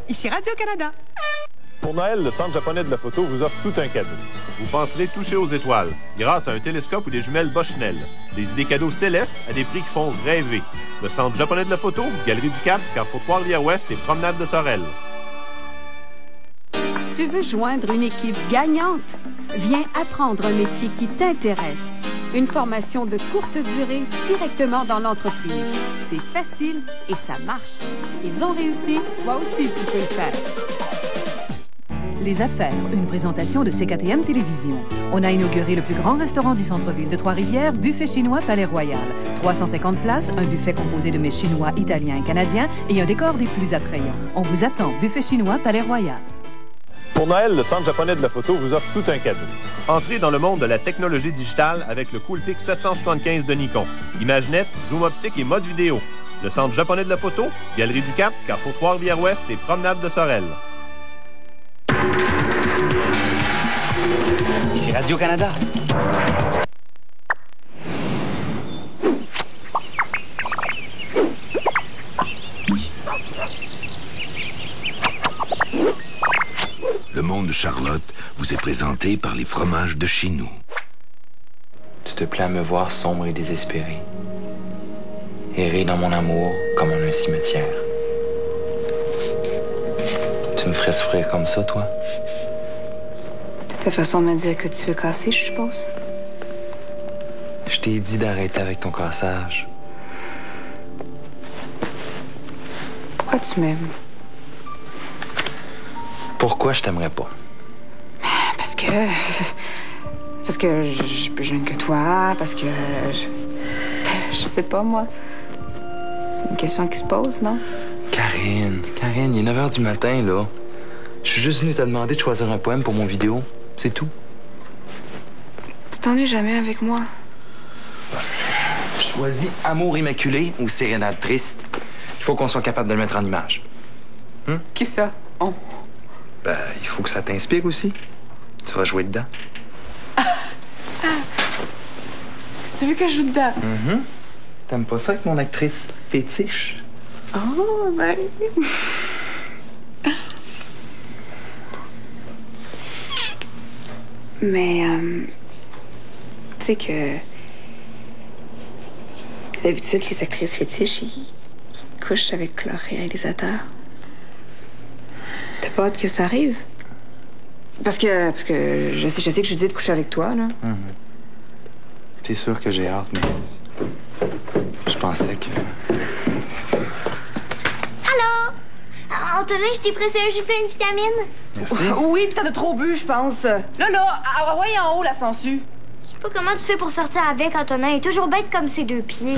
Ici Radio-Canada. Pour Noël, le Centre japonais de la photo vous offre tout un cadeau. Vous penserez toucher aux étoiles grâce à un télescope ou des jumelles Bushnell. Des idées cadeaux célestes à des prix qui font rêver. Le Centre japonais de la photo, Galerie du Cap, Carrefour Trois-Rivières-Ouest et Promenade de Sorel. Tu veux joindre une équipe gagnante? Viens apprendre un métier qui t'intéresse. Une formation de courte durée directement dans l'entreprise. C'est facile et ça marche. Ils ont réussi, toi aussi tu peux le faire. Les Affaires, une présentation de CKTM Télévision. On a inauguré le plus grand restaurant du centre-ville de Trois-Rivières, Buffet chinois Palais Royal. 350 places, un buffet composé de mets chinois, italiens et canadiens et un décor des plus attrayants. On vous attend, Buffet chinois Palais Royal. Pour Noël, le Centre japonais de la photo vous offre tout un cadeau. Entrez dans le monde de la technologie digitale avec le Coolpix 775 de Nikon. Image nette, zoom optique et mode vidéo. Le Centre japonais de la photo, Galerie du Cap, Carrefour Trois-Rivières-Ouest et Promenade de Sorel. Ici Radio-Canada. Le monde de Charlotte vous est présenté par les fromages de chez nous. Tu te plais à me voir sombre et désespéré. Errer dans mon amour comme en un cimetière. Tu me ferais souffrir comme ça, toi? C'est ta façon de me dire que tu veux casser, je suppose? Je t'ai dit d'arrêter avec ton cassage. Pourquoi tu m'aimes? Pourquoi je t'aimerais pas? Parce que je suis plus jeune que toi, parce que... Je sais pas, moi. C'est une question qui se pose, non? Karine, il est 9 h du matin, là. Je suis juste venu te demander de choisir un poème pour mon vidéo. C'est tout. Tu t'ennuies jamais avec moi? Choisis Amour immaculé ou Sérénade triste. Il faut qu'on soit capable de le mettre en image. Qui ça? On? Ben, il faut que ça t'inspire aussi. Tu vas jouer dedans. Tu veux que je joue dedans? T'aimes pas ça avec mon actrice fétiche? Oh, ben... Mais, tu sais que... D'habitude, les actrices fétiches, ils couchent avec leur réalisateur. T'as pas hâte que ça arrive? Parce que je sais que je dis de coucher avec toi, là. C'est sûr que j'ai hâte, mais... Je pensais que... Allô? Antonin, je t'ai pressé un jus plein de vitamines. Merci. Oui, pis t'en as trop bu, je pense. Là, ouais, en haut, la sangsue. Je sais pas comment tu fais pour sortir avec, Antonin. Il est toujours bête comme ses deux pieds.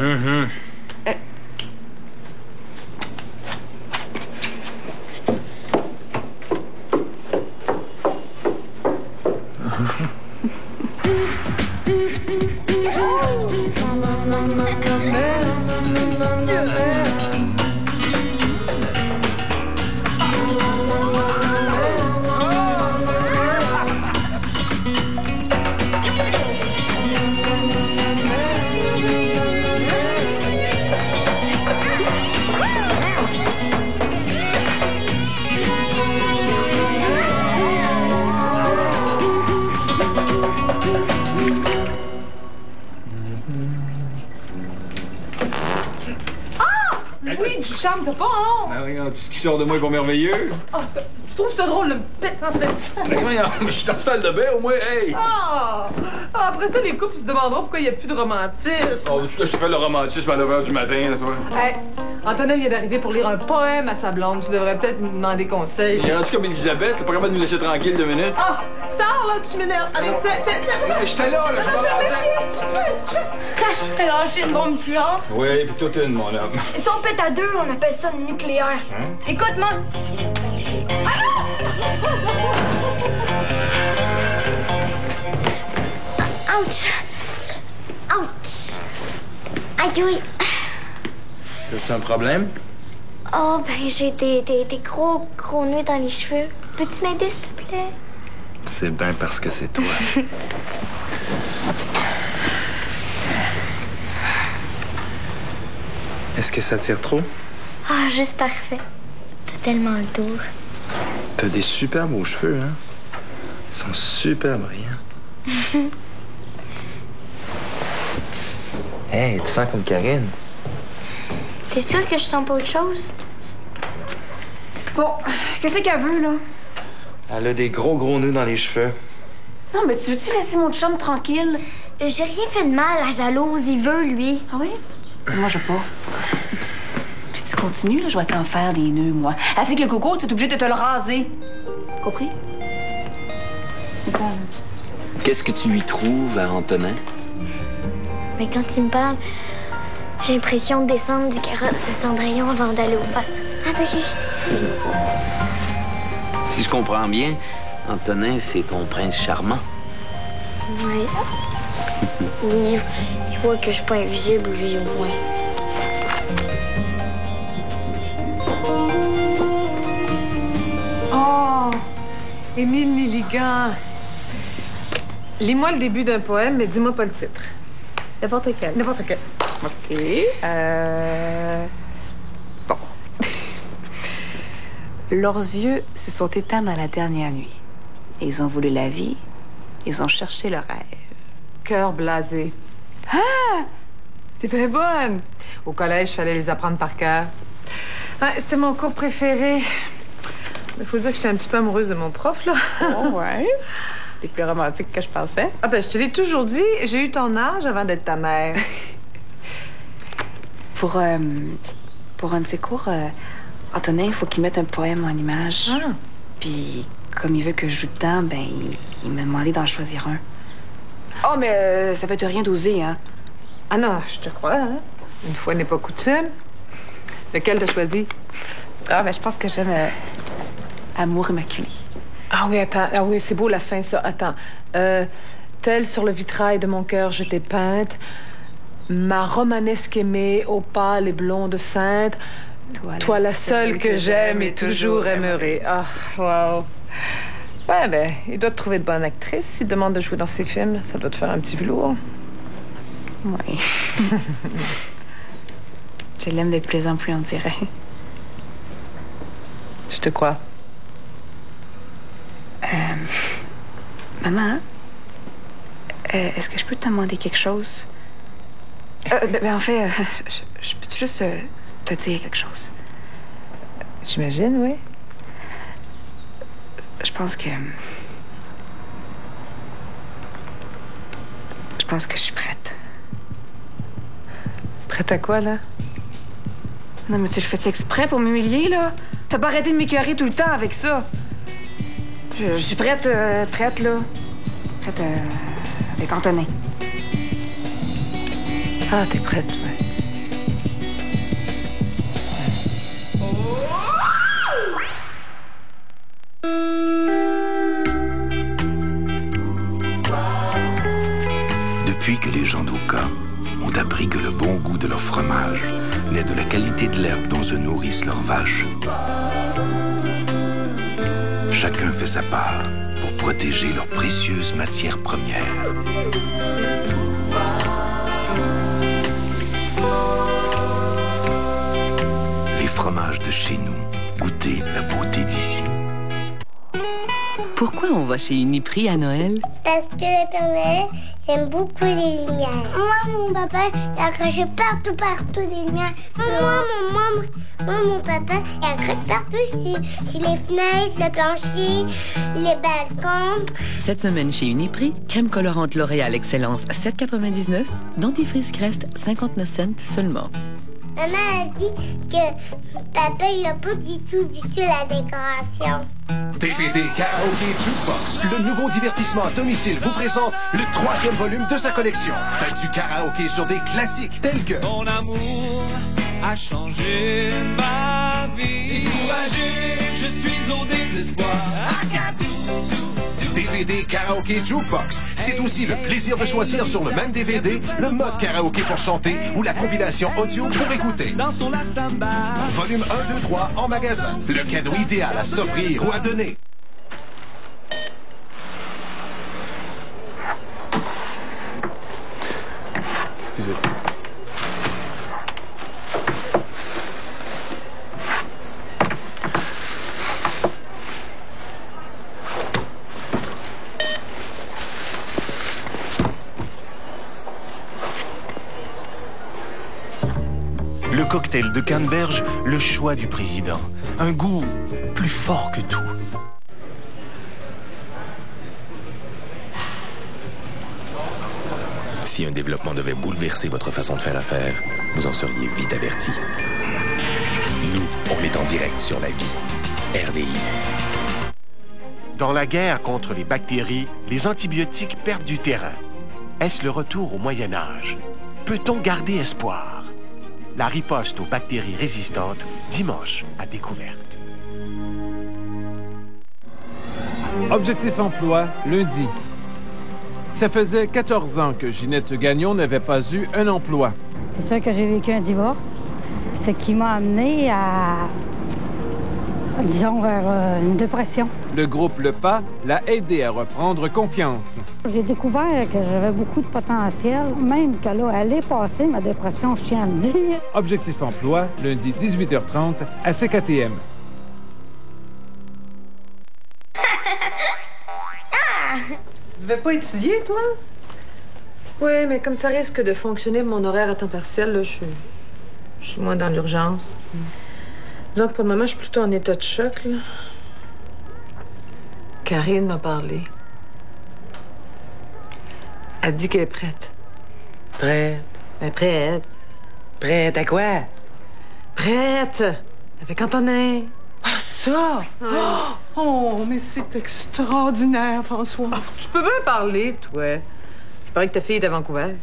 Oui, du charme, t'as pas honte. Ben oui, tout ce qui sort de moi est pas merveilleux. Oh, tu trouves ça drôle, le pète en tête? Ben oui, mais je suis dans la salle de bain au moins, hey! Après ça, les couples se demanderont pourquoi il n'y a plus de romantisme. Oh, tu laisses faire le romantisme à 9 h du matin, là, toi. Hey, Antonin vient d'arriver pour lire un poème à sa blonde. Tu devrais peut-être lui demander conseil. Il est rendu comme Elisabeth, pas capable de nous laisser tranquille 2 minutes. Sors, là, tu m'énerves. Allez, J'étais là, je Alors, j'ai une bombe puante. Oui, puis toi, une, mon homme. Si on pète à deux, on appelle ça nucléaire. Écoute-moi. Ouch! Ouch! Aïe, aïe! T'as-tu un problème? Oh, ben, j'ai des gros nœuds dans les cheveux. Peux-tu m'aider, s'il te plaît? C'est bien parce que c'est toi. Est-ce que ça tire trop? Ah, juste parfait. Tout tellement le tour. T'as des super beaux cheveux, hein? Ils sont super brillants. Hey, tu sens comme Karine. T'es sûr que je sens pas autre chose? Bon, qu'est-ce qu'elle veut, là? Elle a des gros nœuds dans les cheveux. Non, mais tu veux-tu laisser mon chum tranquille? J'ai rien fait de mal, la jalouse, il veut, lui. Ah oui? Moi, je veux pas. Si tu continues, là, je vais t'en faire des nœuds, moi. Assez que Coco, tu es obligé de te le raser. Compris? Qu'est-ce que tu lui trouves à Antonin? Mais quand il me parle, j'ai l'impression de descendre du carrosse de Cendrillon avant d'aller au bal. Attends. Si je comprends bien, Antonin, c'est ton prince charmant. Oui. Il voit que je suis pas invisible, lui, au moins. Oh! Émile Milligan. Lis-moi le début d'un poème, mais dis-moi pas le titre. N'importe quel. N'importe quel. OK. Bon. Leurs yeux se sont éteints dans la dernière nuit. Ils ont voulu la vie. Ils ont cherché le rêve. Cœur blasé. Ah! T'es bien bonne! Au collège, il fallait les apprendre par cœur. Ah, c'était mon cours préféré. Il faut dire que j'étais un petit peu amoureuse de mon prof, là. Oh, ouais. T'es plus romantique que je pensais. Ah ben, je te l'ai toujours dit, j'ai eu ton âge avant d'être ta mère. Pour un de ses cours, Antonin, il faut qu'il mette un poème en image. Ah. Puis, comme il veut que je joue dedans, ben, il m'a demandé d'en choisir un. Oh, mais ça fait de rien d'oser, hein? Ah non, je te crois, hein? Une fois n'est pas coutume. Lequel t'as choisi? Ah, ben, je pense que j'aime Amour immaculé. Ah oui, attends. Ah oui, c'est beau la fin, ça. Attends. Telle sur le vitrail de mon cœur, je t'ai peinte. Ma romanesque aimée, ô pâle et blonde sainte. Toi la seule que j'aime et toujours aimerai. Ah, wow. Ouais, ben, il doit te trouver de bonne actrice s'il te demande de jouer dans ses films. Ça doit te faire un petit velours. Oui. Je l'aime de plus en plus, on dirait. Je te crois. Maman, est-ce que je peux te demander quelque chose? En fait, je peux juste te dire quelque chose. J'imagine, oui. Je pense que je suis prête. Prête à quoi, là? Non, mais tu le fais exprès pour m'humilier, là? T'as pas arrêté de m'écœurer tout le temps avec ça. Je suis prête, là. Prête avec Antonin. Ah, t'es prête, ouais. Depuis que les gens d'Oka ont appris que le bon goût de leur fromage naît de la qualité de l'herbe dont se nourrissent leurs vaches, chacun fait sa part pour protéger leurs précieuses matières premières. Les fromages de chez nous, goûtez la beauté d'ici. Pourquoi on va chez Uniprix à Noël? Parce que le Père Noël aime beaucoup les lumières. Moi, mon papa, il a craché partout des lumières. Moi, mon papa, il a craché partout sur les fenêtres, le plancher, les balcons. Cette semaine chez Uniprix, crème colorante L'Oréal Excellence 7,99, dentifrice Crest 59 cents seulement. Maman a dit que papa, il a pas du tout la décoration. DVD Karaoke Jukebox, le nouveau divertissement à domicile, vous présente le 3e volume de sa collection. Faites du karaoké sur des classiques tels que Ton amour a changé ma vie. Découragé, je suis au désespoir. DVD Karaoke Jukebox. C'est aussi le plaisir de choisir sur le même DVD le mode karaoké pour chanter ou la compilation audio pour écouter. Dansons la samba. Volume 1, 2, 3 en magasin. Le cadeau idéal à s'offrir ou à donner. Excusez. cocktail de canneberge, le choix du président. Un goût plus fort que tout. Si un développement devait bouleverser votre façon de faire affaire, vous en seriez vite averti. Nous, on est en direct sur la vie. RDI. Dans la guerre contre les bactéries, les antibiotiques perdent du terrain. Est-ce le retour au Moyen Âge? Peut-on garder espoir? La riposte aux bactéries résistantes, dimanche à découverte. Objectif emploi, lundi. Ça faisait 14 ans que Ginette Gagnon n'avait pas eu un emploi. C'est sûr que j'ai vécu un divorce, ce qui m'a amené à, disons, vers une dépression. Le groupe Le Pas l'a aidé à reprendre confiance. J'ai découvert que j'avais beaucoup de potentiel, même que là, elle est passée, ma dépression, je tiens à le dire. Objectif emploi, lundi 18h30 à CKTM. Tu devais pas étudier, toi? Oui, mais comme ça risque de fonctionner mon horaire à temps partiel, là, je suis moins dans l'urgence. Disons que pour le moment, je suis plutôt en état de choc, là. Karine m'a parlé. Elle dit qu'elle est prête. Prête? Ben, prête. Prête à quoi? Prête! Avec Antonin. Ah, ça! Oh, mais c'est extraordinaire, Françoise. Tu peux bien parler, toi. C'est pareil que ta fille est à Vancouver.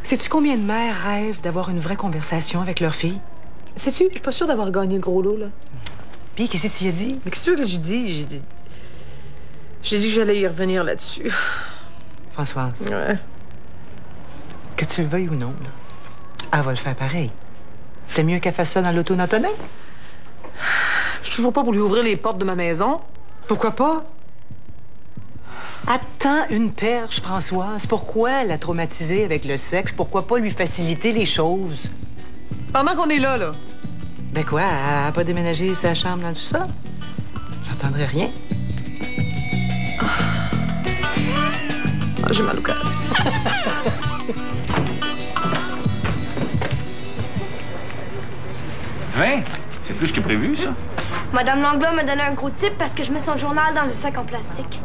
Sais-tu combien de mères rêvent d'avoir une vraie conversation avec leur fille? Sais-tu, je suis pas sûre d'avoir gagné le gros lot, là. Puis, qu'est-ce que tu y as dit? Mais qu'est-ce que j'ai dit? J'ai dit que j'allais y revenir là-dessus. Françoise. Ouais. Que tu le veuilles ou non, là, elle va le faire pareil. T'es mieux qu'elle fasse ça dans l'auto d'Antonin? Je suis toujours pas pour lui ouvrir les portes de ma maison. Pourquoi pas? Attends une perche, Françoise. Pourquoi la traumatiser avec le sexe? Pourquoi pas lui faciliter les choses? Pendant qu'on est là. Ben quoi, elle a pas déménagé sa chambre dans tout ça? J'entendrai rien. Ah, j'ai mal au cœur. C'est plus que prévu, ça? Madame Langlois m'a donné un gros tip parce que je mets son journal dans un sac en plastique.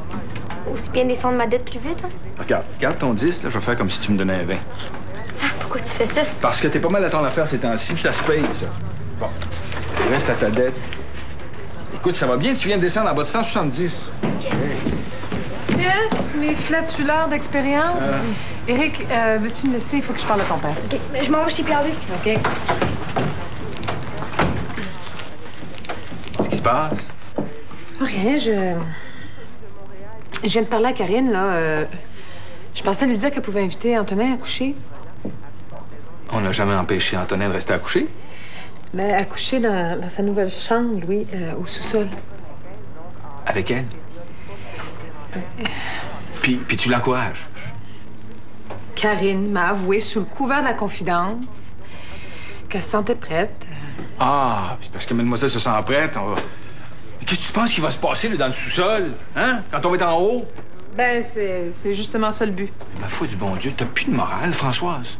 Aussi bien descendre ma dette plus vite, hein? Regarde ton 10, là, je vais faire comme si tu me donnais un 20. Ah, pourquoi tu fais ça? Parce que t'es pas mal à ton affaire ces temps-ci, puis ça se paye, ça. Bon, reste à ta dette. Écoute, ça va bien, tu viens de descendre en bas de 170. Yes! Tiens, mes flatuleurs d'expérience. Éric, veux-tu me laisser? Il faut que je parle à ton père. OK, mais je m'en vais chez Pierre-Luc. OK. Qu'est-ce qui se passe? Rien, je viens de parler à Karine, là. Je pensais lui dire qu'elle pouvait inviter Antonin à coucher. On n'a jamais empêché Antonin de rester à coucher? Mais à coucher dans sa nouvelle chambre, Louis, au sous-sol. Avec elle? Puis tu l'encourages? Karine m'a avoué sous le couvert de la confidence qu'elle se sentait prête. Ah, puis parce que mademoiselle se sent prête, on va... Mais qu'est-ce que tu penses qu'il va se passer là, dans le sous-sol? Hein? Quand on va être en haut? Ben, c'est justement ça le but. Mais ma foi du bon Dieu, t'as plus de morale, Françoise.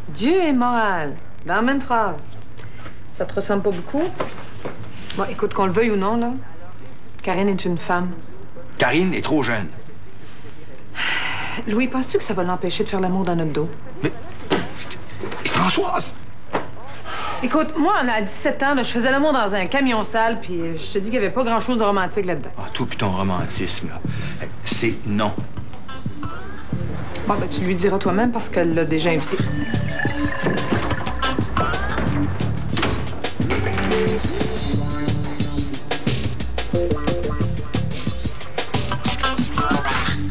Dieu est moral. Dans la même phrase. Ça te ressemble pas beaucoup? Bon, écoute, qu'on le veuille ou non, là, Karine est une femme. Karine est trop jeune. Louis, penses-tu que ça va l'empêcher de faire l'amour dans notre dos? Mais... Et Françoise! Écoute, moi, à 17 ans, là, je faisais l'amour dans un camion sale, puis je te dis qu'il y avait pas grand-chose de romantique là-dedans. Ah, toi puis ton romantisme, là. C'est non. Bon, ben, tu lui diras toi-même parce qu'elle l'a déjà invité.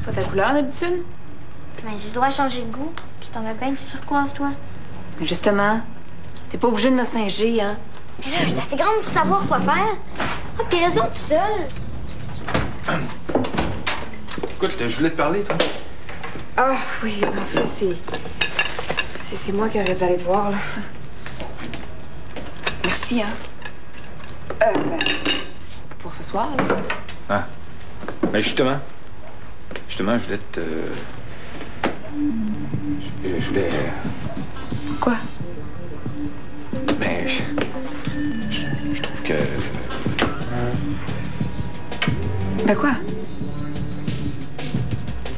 Pas ta couleur d'habitude? Mais j'ai le droit de changer de goût. Tu t'en vas bien, tu turquoise, toi? Justement, t'es pas obligé de me singer, hein? Mais là, je suis assez grande pour savoir quoi faire. Ah, t'es raison tout seul. Écoute, je voulais te parler, toi. Ah, oui, en fait, c'est moi qui aurais dû aller te voir, là. Merci, hein? Pour ce soir, là. Ah. Ben, justement, je voulais te... Je voulais... Quoi? Ben, Ben quoi?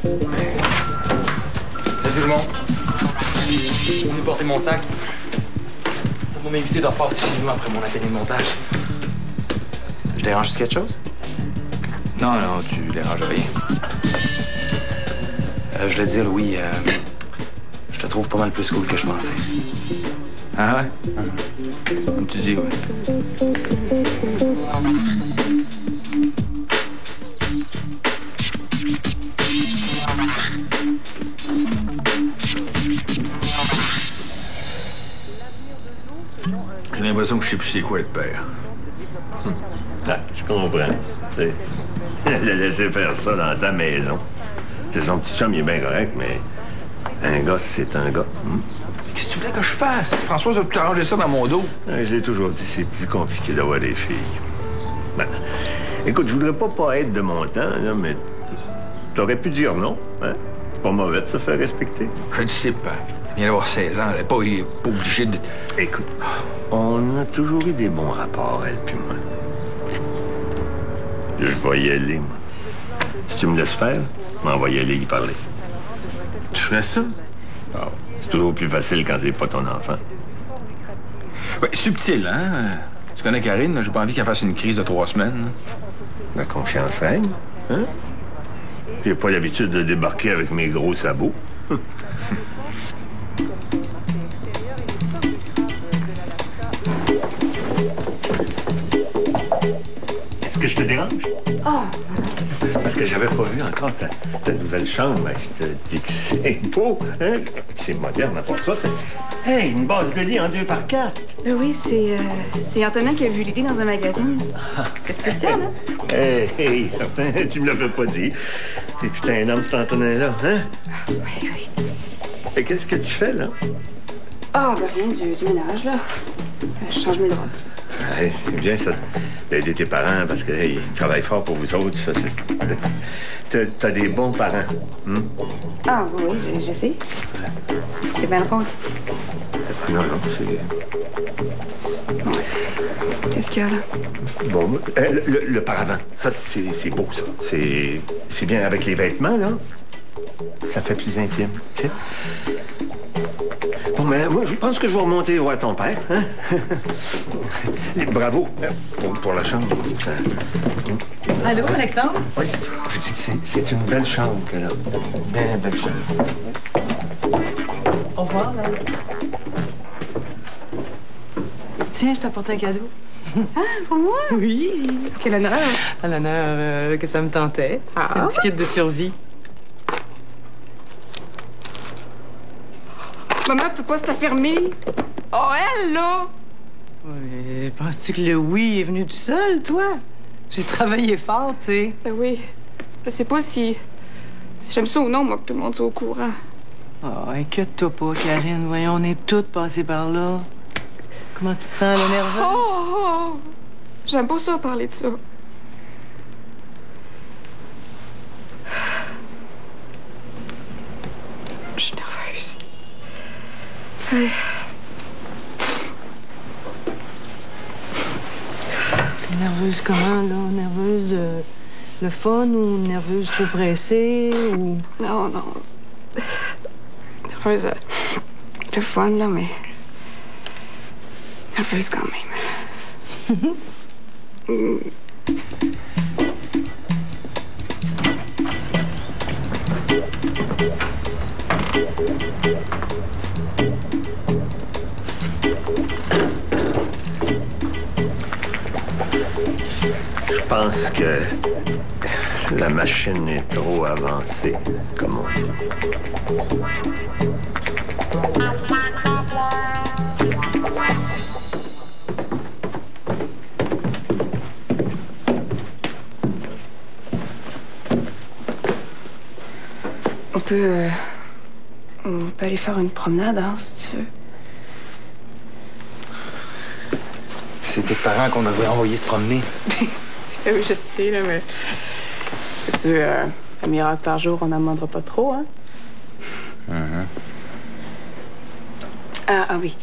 Salut tout le monde. Je suis venu porter mon sac. Ça va m'inviter de repasser chez nous après mon atelier de montage. Je dérange quelque chose? Non, non, tu déranges rien. Je voulais te dire, Louis, je te trouve pas mal plus cool que je pensais. Ah ouais? Comme tu dis, ouais. J'ai l'impression que je sais plus c'est quoi être père. Ah, je comprends. Tu sais, le laisser faire ça dans ta maison. C'est son petit chum, il est bien correct, mais un gars, c'est un gars. Qu'est-ce que tu voulais que je fasse? Françoise a tout arrangé ça dans mon dos. Je l'ai toujours dit, c'est plus compliqué d'avoir des filles. Ben, écoute, je voudrais pas être de mon temps, là, mais t'aurais pu dire non, hein? C'est pas mauvais de se faire respecter. Je le sais pas. Il vient d'avoir 16 ans, elle n'est pas obligée de... Écoute, on a toujours eu des bons rapports, elle puis moi. Je vais y aller, moi. Si tu me laisses faire, je m'en vais y aller y parler. Tu ferais ça? Oh, c'est toujours plus facile quand c'est pas ton enfant. Ben, subtil, hein? Tu connais Karine, j'ai pas envie qu'elle fasse une crise de 3 semaines. La confiance règne, hein? J'ai pas l'habitude de débarquer avec mes gros sabots. Est-ce que je te dérange? Oh! Parce que j'avais pas vu encore ta nouvelle chambre. Je te dis que c'est beau, hein? C'est moderne, à part ça. C'est... Hey, une base de lit en 2x4. Oui, c'est Antonin qui a vu l'idée dans un magazine. C'est spécial, hein? Hey, certain, tu me l'avais pas dit. T'es putain un homme, cet Antonin-là, hein? Oui, oui. Et qu'est-ce que tu fais, là? Ah, ben rien, du ménage, là. Je change mes draps. Ouais, c'est bien, ça, d'aider tes parents, parce que, hey, ils travaillent fort pour vous autres, ça, c'est... T'as des bons parents, Ah, oui, je sais. C'est bien le compte. Non, c'est... Ouais. Qu'est-ce qu'il y a, là? Bon, le paravent, ça, c'est beau, ça. C'est bien avec les vêtements, là. Ça fait plus intime, tu sais. Bon, mais moi, je pense que je vais remonter voir ton père, hein? Bravo pour la chambre. Ça... Allô, Alexandre? Oui, je dis que c'est une belle chambre qu'elle a. Bien belle chambre. Au revoir, là. Tiens, je t'apporte un cadeau. Ah, pour moi? Oui. Quel honneur. À l'honneur que ça me tentait. Ah. C'est un petit kit de survie. Maman peut pas se la fermer. Oh, elle, là! Oui, penses-tu que le oui est venu tout seul, toi? J'ai travaillé fort, tu sais. Ben oui. Je sais pas si j'aime ça ou non, moi, que tout le monde soit au courant. Oh, inquiète-toi pas, Karine. Voyons, on est toutes passées par là. Comment tu te sens, là, nerveuse? Oh! J'aime pas ça, parler de ça. Je suis nerveuse. Hey. T'es nerveuse comment, là? Nerveuse le fun ou nerveuse trop pressée ou... Non, non. Nerveuse le fun, là, mais... nerveuse quand même. Je pense que la machine est trop avancée, comme on dit. On peut aller faire une promenade, hein, si tu veux. C'est tes parents qu'on devrait envoyer se promener. Oui, je sais, là, mais... Tu veux, un miracle par jour, on n'en demandera pas trop, hein? Ah oui.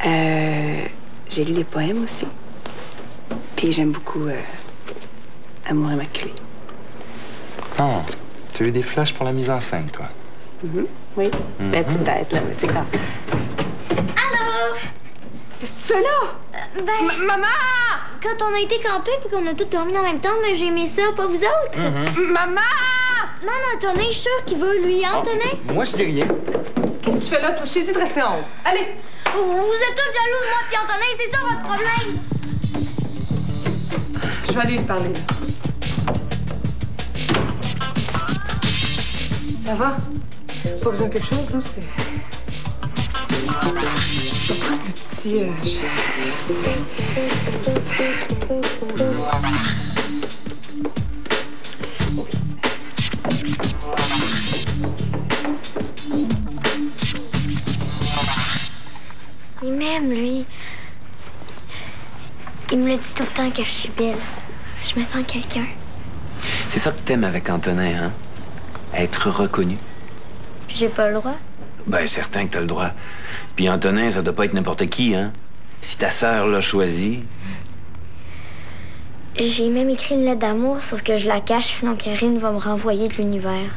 J'ai lu les poèmes aussi. Puis j'aime beaucoup Amour immaculé. Oh, tu as eu des flashs pour la mise en scène, toi? Oui. Ben, peut-être, là, mais tu sais quand. Allô? Qu'est-ce que tu fais là? Maman! Quand on a été campés puis qu'on a tout dormi en même temps, mais j'ai aimé ça, pas vous autres? Maman! Non, Antonin, je suis sûre qu'il veut, lui. Antonin? Moi, je dis rien. Qu'est-ce que tu fais là, toi? Je t'ai dit de rester en haut. Allez! Vous êtes tous jaloux de moi puis Antonin, c'est ça votre problème? Je vais aller lui parler. Ça va? Pas besoin de quelque chose, nous, c'est... Je vais prendre le petit... Il m'aime, lui. Il me le dit tout le temps que je suis belle. Je me sens quelqu'un. C'est ça que t'aimes avec Antonin, hein? Être reconnu. Puis j'ai pas le droit. Ben, certain que t'as le droit. Puis Antonin, ça doit pas être n'importe qui, hein? Si ta sœur l'a choisi... J'ai même écrit une lettre d'amour, sauf que je la cache, sinon Karine va me renvoyer de l'univers.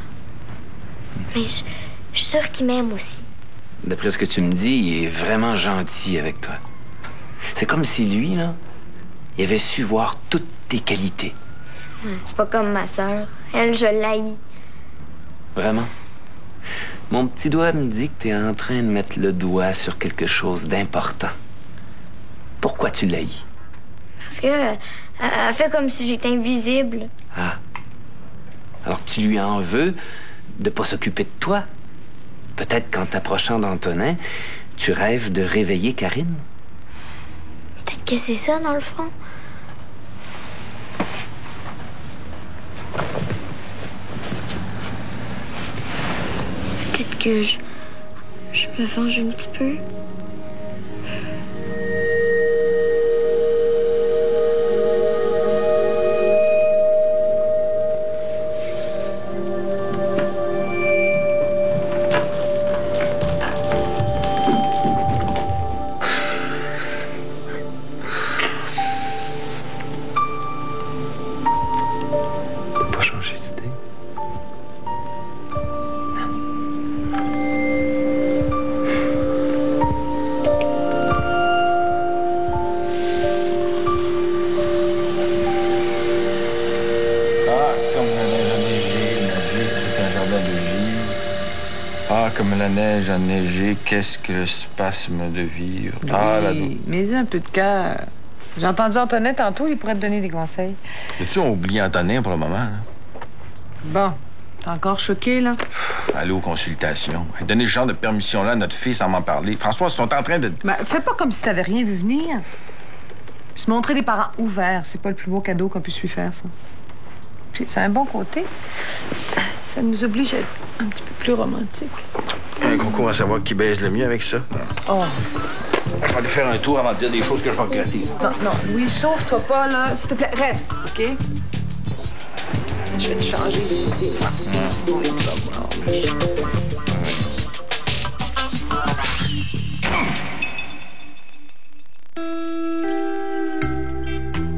Mais je suis sûre qu'il m'aime aussi. D'après ce que tu me dis, il est vraiment gentil avec toi. C'est comme si lui, là, il avait su voir toutes tes qualités. C'est pas comme ma sœur. Elle, je l'haïs. Vraiment? Mon petit doigt me dit que t'es en train de mettre le doigt sur quelque chose d'important. Pourquoi tu l'haïs? Parce que elle fait comme si j'étais invisible. Ah. Alors tu lui en veux de pas s'occuper de toi? Peut-être qu'en t'approchant d'Antonin, tu rêves de réveiller Karine? Peut-être que c'est ça, dans le fond. Peut-être que je me venge un petit peu. Comme la neige enneigée, qu'est-ce que le spasme de vivre? Oui, Ah, la mais un peu de cœur. J'ai entendu Antonin tantôt, il pourrait te donner des conseils. As-tu oublié Antonin pour le moment, là? Bon, t'es encore choqué, là? Aller aux consultations. Donner ce genre de permission-là à notre fille sans m'en parler. François, ils sont en train de... Ben, fais pas comme si t'avais rien vu venir. Se montrer des parents ouverts, c'est pas le plus beau cadeau qu'on puisse lui faire, ça. Puis c'est un bon côté. Ça nous oblige à être un petit peu plus romantique. Un concours à savoir qui baise le mieux avec ça. Oh. Je vais aller faire un tour avant de dire des choses que je vais regretter. Non, Louis, sauve-toi pas, là. S'il te plaît, reste, OK? Je vais te changer ici. Oui, tu vas voir.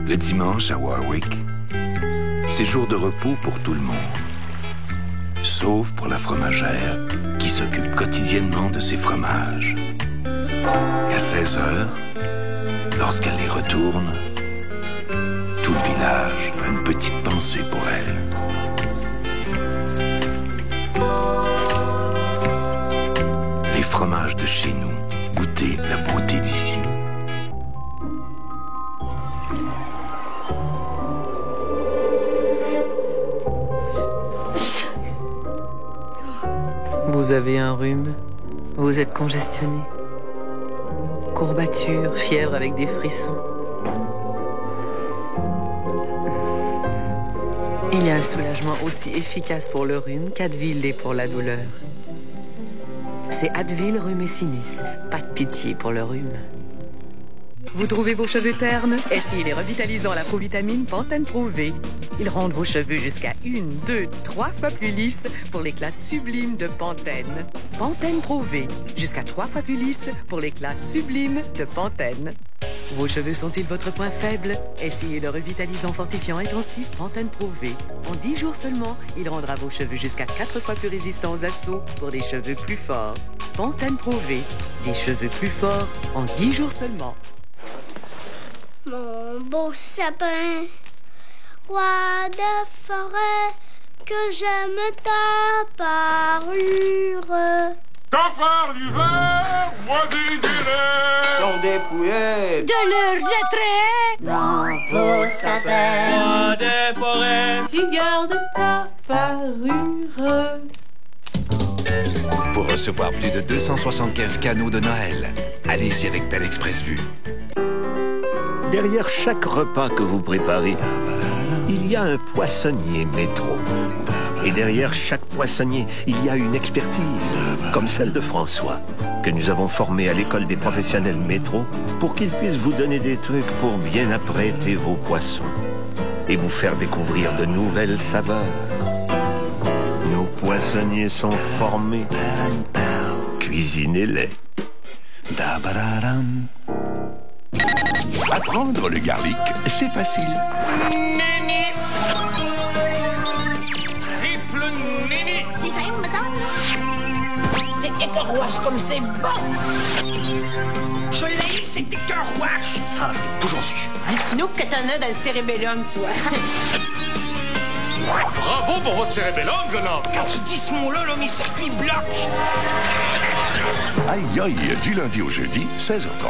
Le dimanche à Warwick, c'est jour de repos pour tout le monde. Sauf pour la fromagère qui s'occupe quotidiennement de ses fromages. Et à 16 heures, lorsqu'elle les retourne, tout le village a une petite pensée pour elle. Les fromages de chez nous, goûtez la beauté d'ici. Vous avez un rhume, vous êtes congestionné. Courbature, fièvre avec des frissons. Il y a un soulagement aussi efficace pour le rhume qu'Advil l'est pour la douleur. C'est Advil Rhume et Sinus. Pas de pitié pour le rhume. Vous trouvez vos cheveux ternes? Essayez les revitalisants à la provitamine Pantene Pro V. Ils rendent vos cheveux jusqu'à 1, 2, 3 fois plus lisses pour l'éclat sublime de Pantene. Pantene Pro V. Jusqu'à 3 fois plus lisse pour l'éclat sublime de Pantene. Vos cheveux sont-ils votre point faible? Essayez le revitalisant fortifiant intensif Pantene Pro V. En 10 jours seulement, il rendra vos cheveux jusqu'à 4 fois plus résistants aux assauts pour des cheveux plus forts. Pantene Pro V. Des cheveux plus forts en 10 jours seulement. Mon beau sapin, roi de forêt, que j'aime ta parure. Cafard l'hiver, voici du lait. Sont dépouillés De leurs attraits Dans vos sapins. Roi des forêts, Tu gardes ta parure. Pour recevoir plus de 275 canaux de Noël, allez-y avec Belle Express Vue. Derrière chaque repas que vous préparez, il y a un poissonnier métro. Et derrière chaque poissonnier, il y a une expertise, comme celle de François, que nous avons formé à l'école des professionnels métro pour qu'il puisse vous donner des trucs pour bien apprêter vos poissons et vous faire découvrir de nouvelles saveurs. Nos poissonniers sont formés. Cuisinez-les. Apprendre le garlic, c'est facile. Nini. Triple Nini. Si ça y est, me semble. C'est écœurouache comme c'est bon. Je l'ai, c'est écœurouache. Ça, je l'ai toujours su. Nous que t'en as dans le cérébellum, toi. Bravo pour votre cérébellum, jeune homme. Quand tu dis ce mot-là, mes circuits bloquent. Aïe aïe, du lundi au jeudi, 16h30.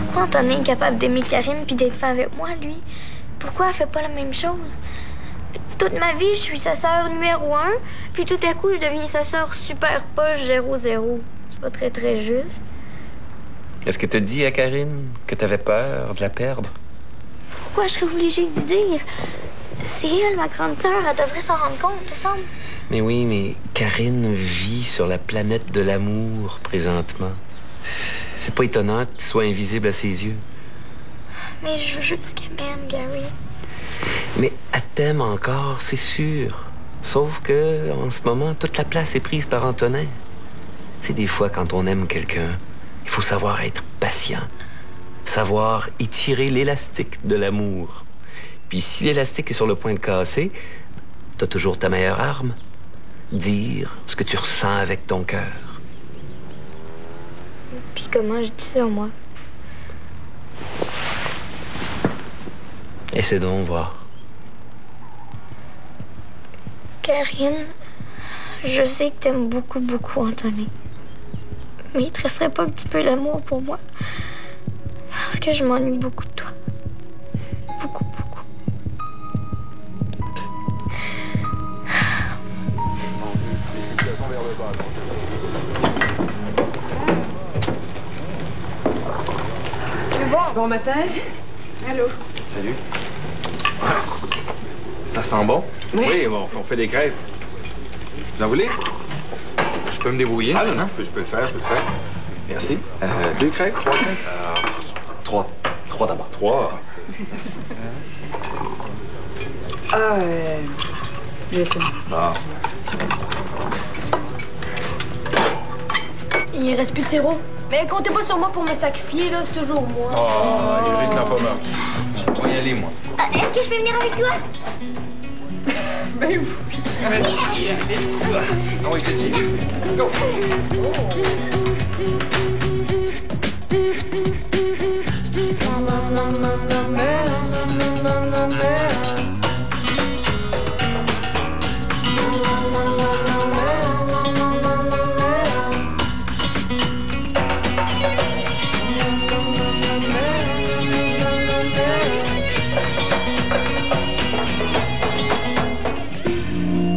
Pourquoi Antonin est capable d'aimer Karine puis d'être fin avec moi, lui? Pourquoi elle fait pas la même chose? Toute ma vie, je suis sa sœur numéro 1, puis tout à coup, je deviens sa sœur super poche 0-0. C'est pas très, très juste. Est-ce que tu dis à Karine que tu avais peur de la perdre? Pourquoi je serais obligée d'y dire? C'est elle, ma grande sœur, elle devrait s'en rendre compte, il me semble. Mais oui, mais Karine vit sur la planète de l'amour présentement. C'est pas étonnant que tu sois invisible à ses yeux. Mais je veux juste qu'elle m'aime, Gary. Mais elle t'aime encore, c'est sûr. Sauf que, en ce moment, toute la place est prise par Antonin. Tu sais, des fois, quand on aime quelqu'un, il faut savoir être patient. Savoir étirer l'élastique de l'amour. Puis si l'élastique est sur le point de casser, t'as toujours ta meilleure arme. Dire ce que tu ressens avec ton cœur. Puis comment je dis ça, moi? Essaie donc voir. Karine, je sais que t'aimes beaucoup, beaucoup Antonin. Mais il te resterait pas un petit peu d'amour pour moi? Parce que je m'ennuie beaucoup de toi. Beaucoup, beaucoup. Bon matin. Allô. Salut. Ça sent bon? Oui. Bon, on fait des crêpes. Vous en voulez? Je peux me débrouiller? Ah non, je peux le faire, Merci. 2 crêpes, 3 crêpes? 3 d'abord. 3. Merci. Je sais. Bon. Il reste plus de sirop. Mais comptez pas sur moi pour me sacrifier, là, c'est toujours moi. Oh, Eric l'enfumeur. Je dois y aller, moi. Est-ce que je peux venir avec toi? Ben oui. Ah oui, je te suis. Go!